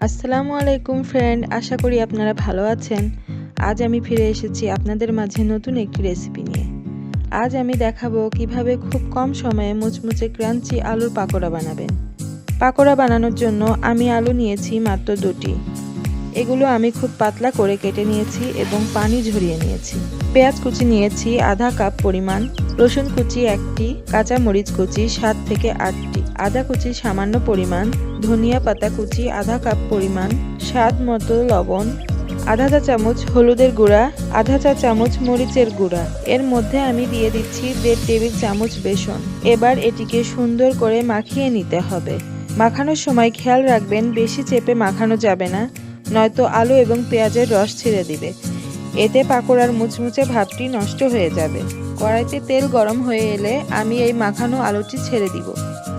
আসসালামু আলাইকুম ফ্রেন্ড, আশা করি আপনারা ভালো আছেন। আজ আমি ফিরে এসেছি আপনাদের মাঝে নতুন একটি রেসিপি নিয়ে। আজ আমি দেখাবো কিভাবে খুব কম সময়ে মুচমুচে ক্রাঞ্চি আলুর পাকোড়া বানাবেন। পাকোড়া বানানোর জন্য আমি আলু নিয়েছি মাত্র 2টি। এগুলো আমি খুব পাতলা করে কেটে নিয়েছি এবং পানি ঝরিয়ে নিয়েছি। পেঁয়াজ কুচি নিয়েছি আধা কাপ পরিমাণ, রসুন কুচি 1টি, কাঁচা মরিচ কুচি 7 থেকে 8টি, আদা কুচি সামান্য পরিমাণ, ধনিয়া পাতা কুচি আধা কাপ পরিমাণ, স্বাদ মতো লবণ, আধা চা চামচ হলুদের গুঁড়া, আধা চা চামচ মরিচের গুঁড়া। এর মধ্যে আমি দিয়ে দিচ্ছি 1.5 টেবিল চামচ বেসন। এবার এটিকে সুন্দর করে মাখিয়ে নিতে হবে। মাখানোর সময় খেয়াল রাখবেন বেশি চেপে মাখানো যাবে না, নয়তো আলু এবং পেঁয়াজের রস ছেড়ে দিবে। এতে পাকোড়ার মুচমুচে ভাবটি নষ্ট হয়ে যাবে। কড়াইতে তেল গরম হয়ে এলে আমি এই মাখানো আলুটি ছেড়ে দিব।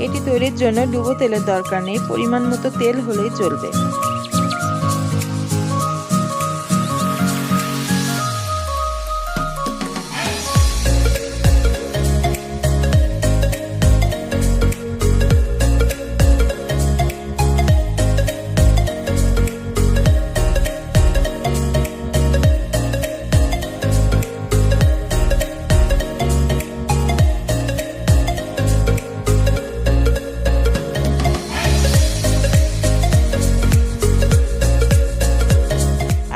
এটি তৈরির জন্য ডুবো তেলের দরকার নেই, পরিমাণ মতো তেল হলেই চলবে।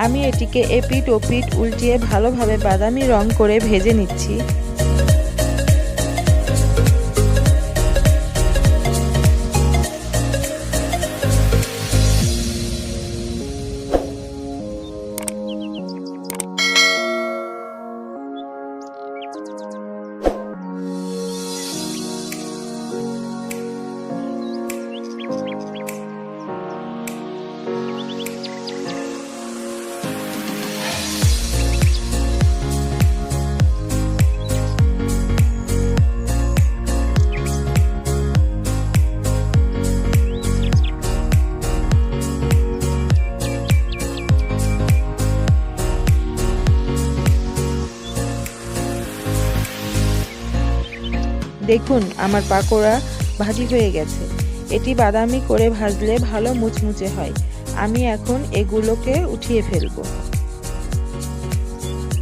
আমি এটিকে এপিট ওপিট উল্টিয়ে ভালোভাবে বাদামি রং করে ভেজে নিচ্ছি। দেখুন আমার পাকোড়া ভাজি হয়ে গেছে। এটি বাদামি করে ভাজলে ভালো মুচমুচে হয়। আমি এখন এগুলোকে উঠিয়ে ফেলব।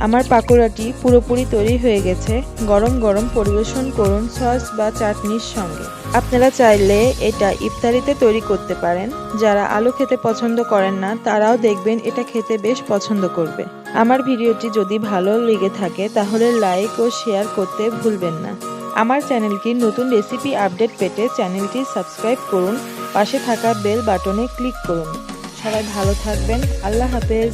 আমার পাকোড়াটি পুরোপুরি তৈরি হয়ে গেছে। গরম গরম পরিবেশন করুন সস বা চাটনির সঙ্গে। আপনারা চাইলে এটা ইফতারিতে তৈরি করতে পারেন। যারা আলু খেতে পছন্দ করেন না তারাও দেখবেন এটা খেতে বেশ পছন্দ করবে। আমার ভিডিওটি যদি ভালো লেগে থাকে তাহলে লাইক ও শেয়ার করতে ভুলবেন না। আমার চ্যানেলটির নতুন রেসিপি আপডেট পেতে চ্যানেলটি সাবস্ক্রাইব করুন, পাশে থাকা বেল বাটনে ক্লিক করুন। সবাই ভালো থাকবেন। আল্লাহ হাফেজ।